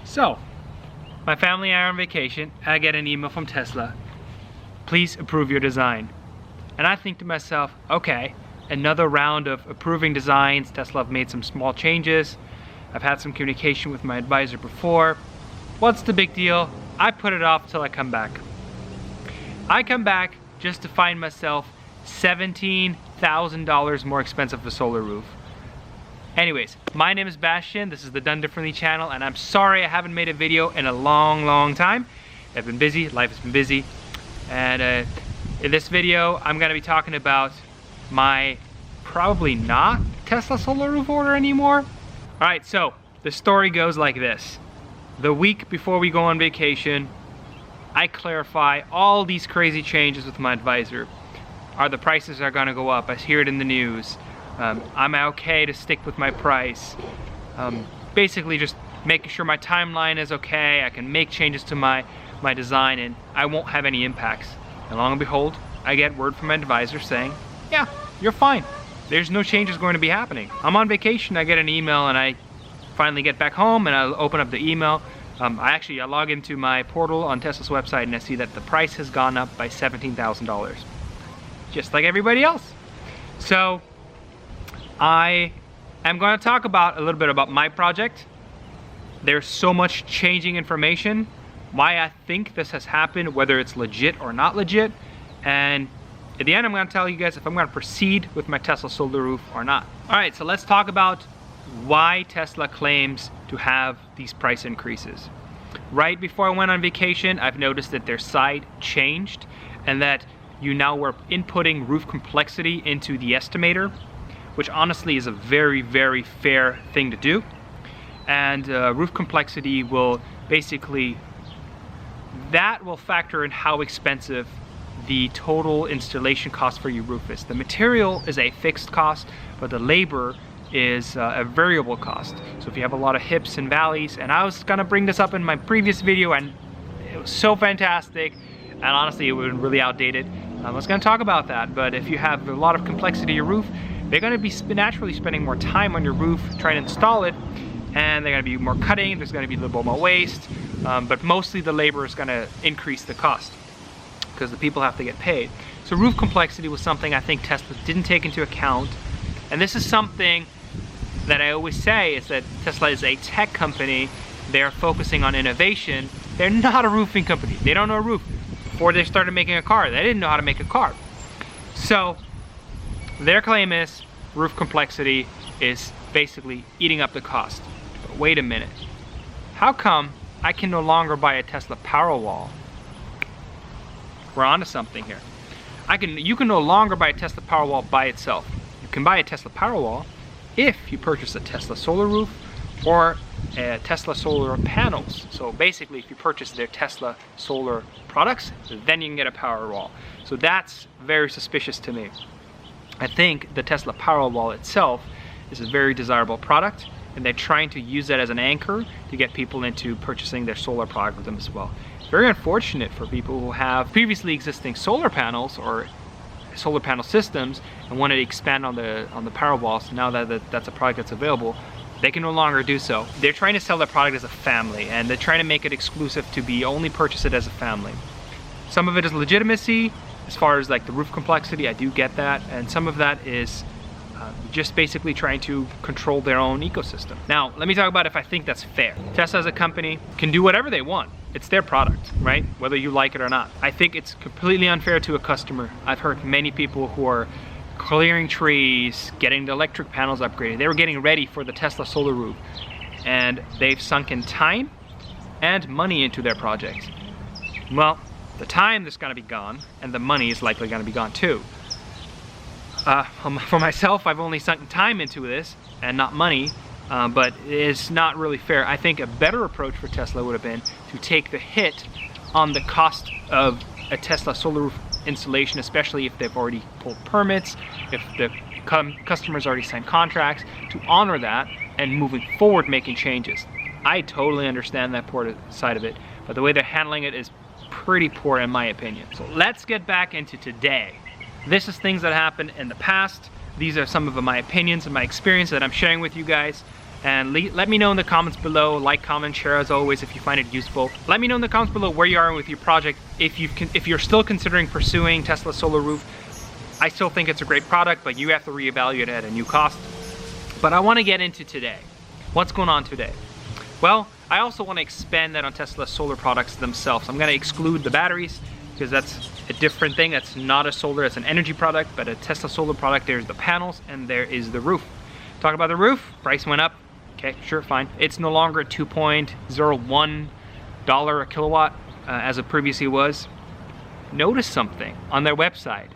So, my family and I are on vacation. I get an email from Tesla. Please approve your design. And I think to myself, okay, another round of approving designs. Tesla have made some small changes. I've had some communication with my advisor before. What's the big deal? I put it off till I come back. I come back just to find myself $17,000 more expensive for solar roof. Anyways, my name is Bastian. This is the Done Differently channel, and I'm sorry I haven't made a video in a long time. I've been busy, life has been busy. And in this video, I'm gonna be talking about my probably not Tesla solar roof order anymore. All right, so the story goes like this. The week before we go on vacation, I clarify all these crazy changes with my advisor. The prices are gonna go up. I hear it in the news. I'm okay to stick with my price. Basically just making sure my timeline is okay. I can make changes to my design and I won't have any impacts. And lo and behold, I get word from my advisor saying, yeah, you're fine. There's no changes going to be happening. I'm on vacation, I get an email and I finally get back home and I'll open up the email. I log into my portal on Tesla's website and I see that the price has gone up by $17,000. Just like everybody else. So I am going to talk a little bit about my project. There's so much changing information, why I think this has happened, whether it's legit or not legit, and at the end I'm going to tell you guys if I'm going to proceed with my Tesla solar roof or not. Alright, so let's talk about why Tesla claims to have these price increases. Right before I went on vacation, I've noticed that their site changed and that you now were inputting roof complexity into the estimator, which honestly is a very fair thing to do. And roof complexity will basically, that will factor in how expensive the total installation cost for your roof is. The material is a fixed cost, but the labor is a variable cost. So if you have a lot of hips and valleys, and I was gonna bring this up in my previous video and it was so fantastic, and honestly it was really outdated. I was gonna talk about that, but if you have a lot of complexity in your roof, they're gonna be naturally spending more time on your roof trying to install it, and they're gonna be more cutting, there's gonna be a little bit more waste, but mostly the labor is gonna increase the cost because the people have to get paid. So roof complexity was something I think Tesla didn't take into account, and this is something that I always say is that Tesla is a tech company. They're focusing on innovation. They're not a roofing company. They don't know a roof. Before they started making a car, they didn't know how to make a car. So their claim is roof complexity is basically eating up the cost. But wait a minute. How come I can no longer buy a Tesla Powerwall? We're onto something here. You can no longer buy a Tesla Powerwall by itself. You can buy a Tesla Powerwall if you purchase a Tesla solar roof or Tesla solar panels. So basically if you purchase their Tesla solar products, then you can get a Powerwall. So that's very suspicious to me. I think the Tesla Powerwall itself is a very desirable product, and they're trying to use that as an anchor to get people into purchasing their solar product with them as well. It's very unfortunate for people who have previously existing solar panels or solar panel systems and want to expand on the Powerwall. So now that that's a product that's available, they can no longer do so. They're trying to sell their product as a family, and they're trying to make it exclusive to be only purchased as a family. Some of it is legitimacy, as far as like the roof complexity, I do get that, and some of that is just basically trying to control their own ecosystem. Now, let me talk about if I think that's fair. Tesla as a company can do whatever they want. It's their product, right? Whether you like it or not. I think it's completely unfair to a customer. I've heard many people who are clearing trees, getting the electric panels upgraded. They were getting ready for the Tesla solar roof, and they've sunk in time and money into their project. Well, the time is gonna be gone, and the money is likely gonna be gone too. For myself, I've only sunk time into this and not money, but it's not really fair. I think a better approach for Tesla would have been to take the hit on the cost of a Tesla solar roof installation, especially if they've already pulled permits, if the customers already signed contracts, to honor that and moving forward making changes. I totally understand that side of it, but the way they're handling it is pretty poor in my opinion. So let's get back into today. This is things that happened in the past. These are some of my opinions and my experience that I'm sharing with you guys. And let me know in the comments below. Like, comment, share as always if you find it useful. Let me know in the comments below where you are with your project. If you're still considering pursuing Tesla Solar Roof, I still think it's a great product, but you have to reevaluate it at a new cost. But I want to get into today. What's going on today? Well, I also want to expand that on Tesla solar products themselves. I'm going to exclude the batteries because that's a different thing. That's not a solar, it's an energy product, but a Tesla solar product, there's the panels and there is the roof. Talk about the roof, price went up. Okay, sure, fine. It's no longer $2.01 a kilowatt as it previously was. Notice something on their website.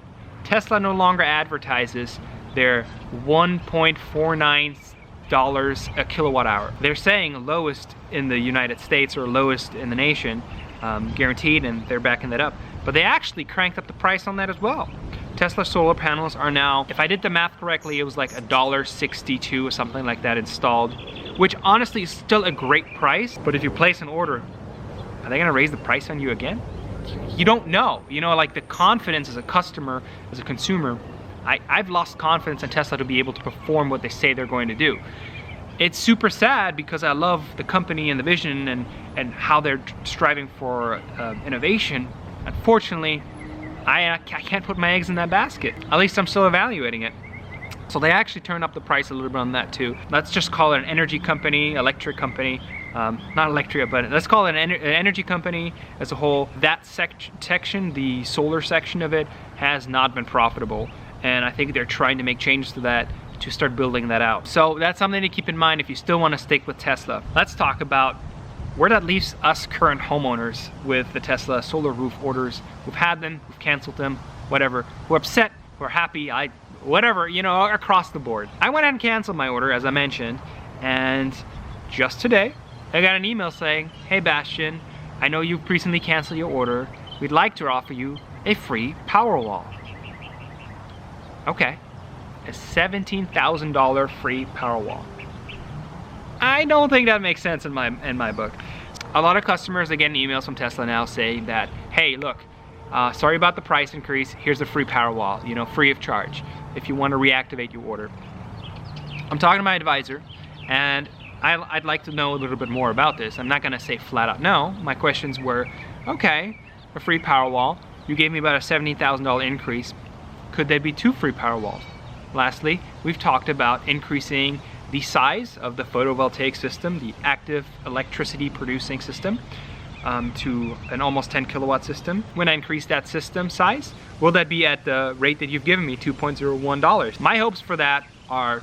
Tesla no longer advertises their $1.49 a kilowatt hour. They're saying lowest in the United States or lowest in the nation, guaranteed, and they're backing that up. But they actually cranked up the price on that as well. Tesla solar panels are now, if I did the math correctly, it was like $1.62 or something like that installed, which honestly is still a great price. But if you place an order, are they gonna raise the price on you again? You don't know. You know, like the confidence as a customer, as a consumer, I've lost confidence in Tesla to be able to perform what they say they're going to do. It's super sad because I love the company and the vision and how they're striving for innovation. Unfortunately, I can't put my eggs in that basket. At least I'm still evaluating it. So they actually turned up the price a little bit on that too. Let's just call it an energy company, electric company. Not Electria, but let's call it an energy company as a whole. That section, the solar section of it, has not been profitable. And I think they're trying to make changes to that to start building that out. So that's something to keep in mind if you still want to stick with Tesla. Let's talk about where that leaves us current homeowners with the Tesla solar roof orders. We've had them, we've canceled them, whatever. We're upset, we're happy, whatever, you know, across the board. I went ahead and canceled my order, as I mentioned, and just today, I got an email saying, hey Bastian, I know you've recently canceled your order. We'd like to offer you a free Powerwall. Okay, a $17,000 free Powerwall. I don't think that makes sense in my book. A lot of customers are getting emails from Tesla now saying that, hey, look, sorry about the price increase. Here's a free Powerwall, you know, free of charge, if you want to reactivate your order. I'm talking to my advisor, and I'd like to know a little bit more about this. I'm not going to say flat out no. My questions were, okay, a free Powerwall. You gave me about a $70,000 increase. Could there be 2 free Powerwalls? Lastly, we've talked about increasing the size of the photovoltaic system, the active electricity producing system, to an almost 10 kilowatt system. When I increase that system size, will that be at the rate that you've given me, $2.01? My hopes for that are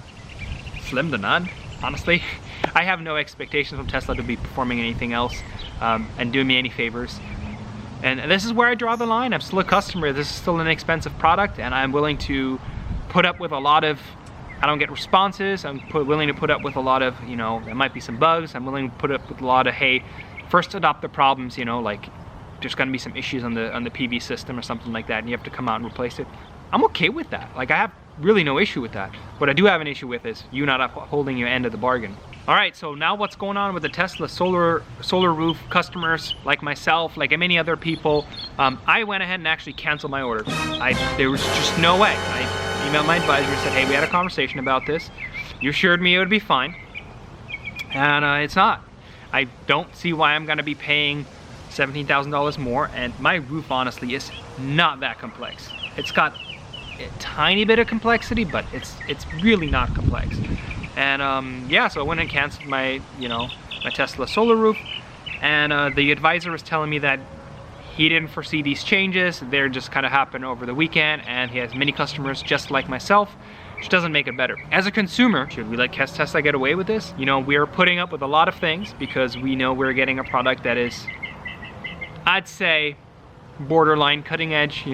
slim to none, honestly. I have no expectations from Tesla to be performing anything else and doing me any favors. And this is where I draw the line. I'm still a customer. This is still an expensive product, and I'm willing to put up with a lot of, I don't get responses. I'm willing to put up with a lot of, you know, there might be some bugs. I'm willing to put up with a lot of, hey, first adopt the problems, you know, like there's gonna be some issues on the PV system or something like that, and you have to come out and replace it. I'm okay with that. Like, I have really no issue with that. What I do have an issue with is you not upholding your end of the bargain. All right, so now what's going on with the Tesla solar roof customers like myself, like many other people? I went ahead and actually canceled my order. There was just no way. I emailed my advisor and said, hey, we had a conversation about this. You assured me it would be fine, and it's not. I don't see why I'm gonna be paying $17,000 more, and my roof honestly is not that complex. It's got a tiny bit of complexity, but it's really not complex. And yeah, so I went and canceled my, my Tesla solar roof, and the advisor was telling me that he didn't foresee these changes. They're just kind of happened over the weekend, and he has many customers just like myself, which doesn't make it better. As a consumer, should we let Tesla get away with this? We're putting up with a lot of things because we know we're getting a product that is, I'd say, borderline cutting edge.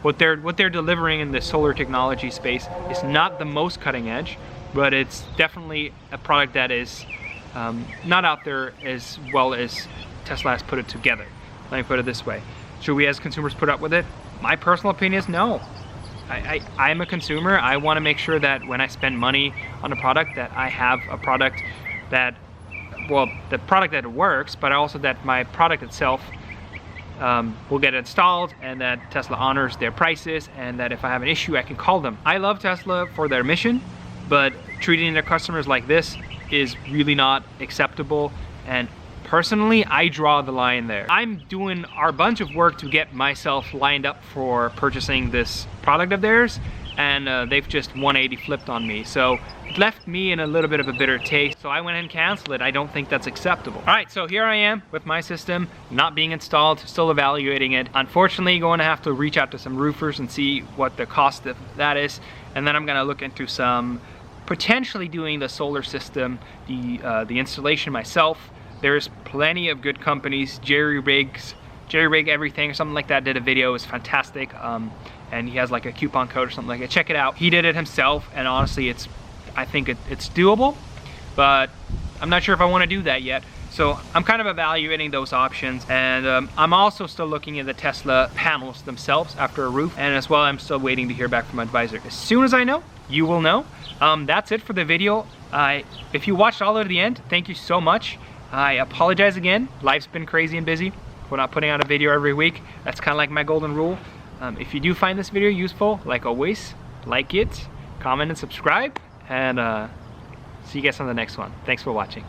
What they're delivering in the solar technology space is not the most cutting edge, but it's definitely a product that is not out there as well as Tesla has put it together. Let me put it this way. Should we as consumers put up with it? My personal opinion is no. I'm a consumer. I want to make sure that when I spend money on a product, that I have a product that, well, the product that works, but also that my product itself will get installed, and that Tesla honors their prices, and that if I have an issue, I can call them. I love Tesla for their mission, but treating their customers like this, is really not acceptable, and personally, I draw the line there. I'm doing a bunch of work to get myself lined up for purchasing this product of theirs, and they've just 180 flipped on me. So it left me in a little bit of a bitter taste. So I went ahead and canceled it. I don't think that's acceptable. All right, so here I am with my system not being installed, still evaluating it. Unfortunately, going to have to reach out to some roofers and see what the cost of that is. And then I'm gonna look into some, potentially doing the solar system, the installation myself. There's plenty of good companies. Jerry Rig Everything or something like that did a video. It was fantastic. And he has like a coupon code or something like that. Check it out. He did it himself, and honestly, I think it's doable, but I'm not sure if I want to do that yet. So I'm kind of evaluating those options, and I'm also still looking at the Tesla panels themselves after a roof, and as well, I'm still waiting to hear back from my advisor. As soon as I know, you will know. That's it for the video. If you watched all the way to the end, thank you so much. I apologize again. Life's been crazy and busy. We're not putting out a video every week. That's kind of like my golden rule. If you do find this video useful, like always, like it, comment and subscribe, and see you guys on the next one. Thanks for watching.